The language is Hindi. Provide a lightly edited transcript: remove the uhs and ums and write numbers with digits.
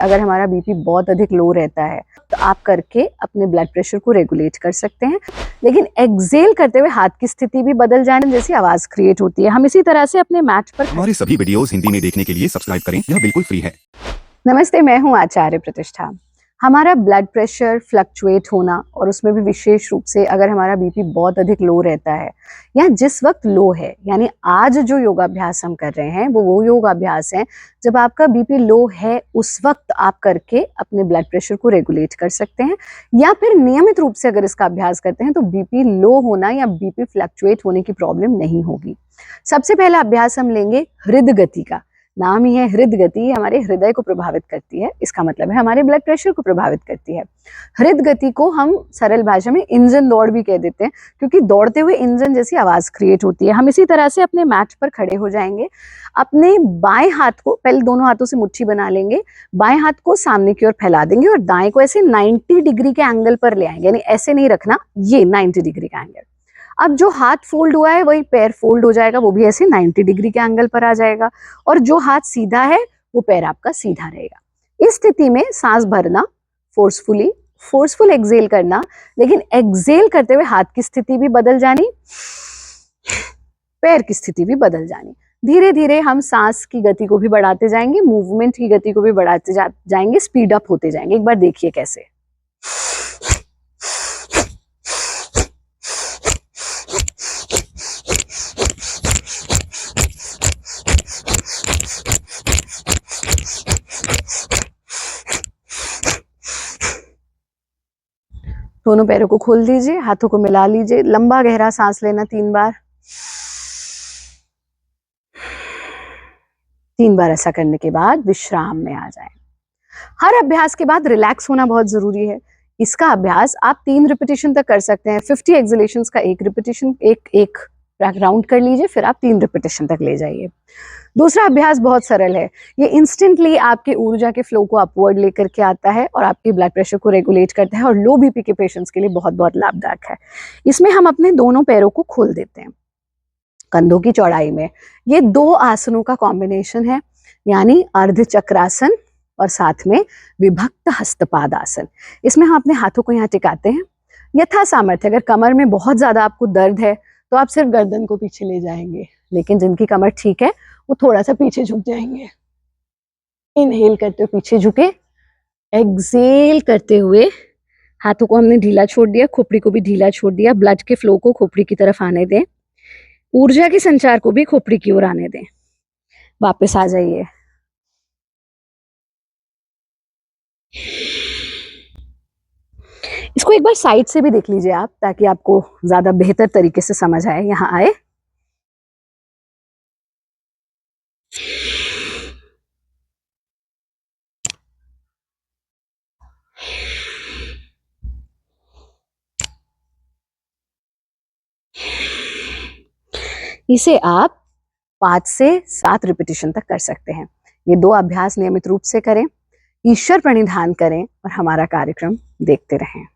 अगर हमारा बीपी बहुत अधिक लो रहता है तो आप करके अपने ब्लड प्रेशर को रेगुलेट कर सकते हैं। लेकिन एक्सेल करते हुए हाथ की स्थिति भी बदल जाने जैसी आवाज क्रिएट होती है। हम इसी तरह से अपने मैट पर हमारे सभी वीडियोस हिंदी में देखने के लिए सब्सक्राइब करें, यह बिल्कुल फ्री है। नमस्ते, मैं हूं आचार्य प्रतिष्ठा। हमारा ब्लड प्रेशर फ्लक्चुएट होना और उसमें भी विशेष रूप से अगर हमारा बीपी बहुत अधिक लो रहता है या जिस वक्त लो है, यानी आज जो योगाभ्यास हम कर रहे हैं वो योगाभ्यास है जब आपका बीपी लो है, उस वक्त आप करके अपने ब्लड प्रेशर को रेगुलेट कर सकते हैं। या फिर नियमित रूप से अगर इसका अभ्यास करते हैं तो बीपी लो होना या बीपी फ्लक्चुएट होने की प्रॉब्लम नहीं होगी। सबसे पहला अभ्यास हम लेंगे हृदय गति का। नाम ही है हृदय गति, हमारे हृदय को प्रभावित करती है, इसका मतलब है हमारे ब्लड प्रेशर को प्रभावित करती है। हृदय गति को हम सरल भाषा में इंजन दौड़ भी कह देते हैं, क्योंकि दौड़ते हुए इंजन जैसी आवाज क्रिएट होती है। हम इसी तरह से अपने मैट पर खड़े हो जाएंगे। अपने बाएं हाथ को पहले दोनों हाथों से मुट्ठी बना लेंगे, बाएं हाथ को सामने की ओर फैला देंगे और दाएं को ऐसे 90 डिग्री के एंगल पर ले आएंगे, यानी ऐसे नहीं रखना, ये 90 डिग्री का एंगल। अब जो हाथ फोल्ड हुआ है वही पैर फोल्ड हो जाएगा, वो भी ऐसे 90 डिग्री के एंगल पर आ जाएगा। और जो हाथ सीधा है वो पैर आपका सीधा रहेगा। इस स्थिति में सांस भरना, फोर्सफुल एक्सेल करना, लेकिन एक्सेल करते हुए हाथ की स्थिति भी बदल जानी, पैर की स्थिति भी बदल जानी। धीरे धीरे हम सांस की गति को भी बढ़ाते जाएंगे, मूवमेंट की गति को भी बढ़ाते जाएंगे, स्पीड अप होते जाएंगे। एक बार देखिए कैसे। दोनों पैरों को खोल दीजिए, हाथों को मिला लीजिए, लंबा गहरा सांस लेना 3 बार। 3 बार ऐसा करने के बाद विश्राम में आ जाएं। हर अभ्यास के बाद रिलैक्स होना बहुत जरूरी है। इसका अभ्यास आप 3 रिपीटेशन तक कर सकते हैं। 50 एक्सलेशंस का एक रिपीटेशन, एक राउंड कर लीजिए, फिर आप 3 रिपीटेशन तक ले जाइए। दूसरा अभ्यास बहुत सरल है, ये इंस्टेंटली आपके ऊर्जा के फ्लो को अपवर्ड लेकर के आता है और आपके ब्लड प्रेशर को रेगुलेट करता है और लो बीपी के पेशेंट्स के लिए बहुत बहुत लाभदायक है। इसमें हम अपने दोनों पैरों को खोल देते हैं कंधों की चौड़ाई में। ये 2 आसनों का कॉम्बिनेशन है, यानी अर्ध चक्रासन और साथ में विभक्त हस्तपाद आसन। इसमें हम अपने हाथों को यहाँ टिकाते हैं यथा सामर्थ्य। अगर कमर में बहुत ज्यादा आपको दर्द है तो आप सिर्फ गर्दन को पीछे ले जाएंगे, लेकिन जिनकी कमर ठीक है वो थोड़ा सा पीछे झुक जाएंगे। इनहेल करते हुए पीछे झुके, एक्सेल करते हुए हाथों को हमने ढीला छोड़ दिया, खोपड़ी को भी ढीला छोड़ दिया। ब्लड के फ्लो को खोपड़ी की तरफ आने दें, ऊर्जा के संचार को भी खोपड़ी की ओर आने दें। वापस आ जाइए। इसको एक बार साइड से भी देख लीजिए आप, ताकि आपको ज्यादा बेहतर तरीके से समझ आए। यहाँ आए, इसे आप 5 से 7 रिपीटेशन तक कर सकते हैं। ये 2 अभ्यास नियमित रूप से करें, ईश्वर प्रणिधान करें और हमारा कार्यक्रम देखते रहें।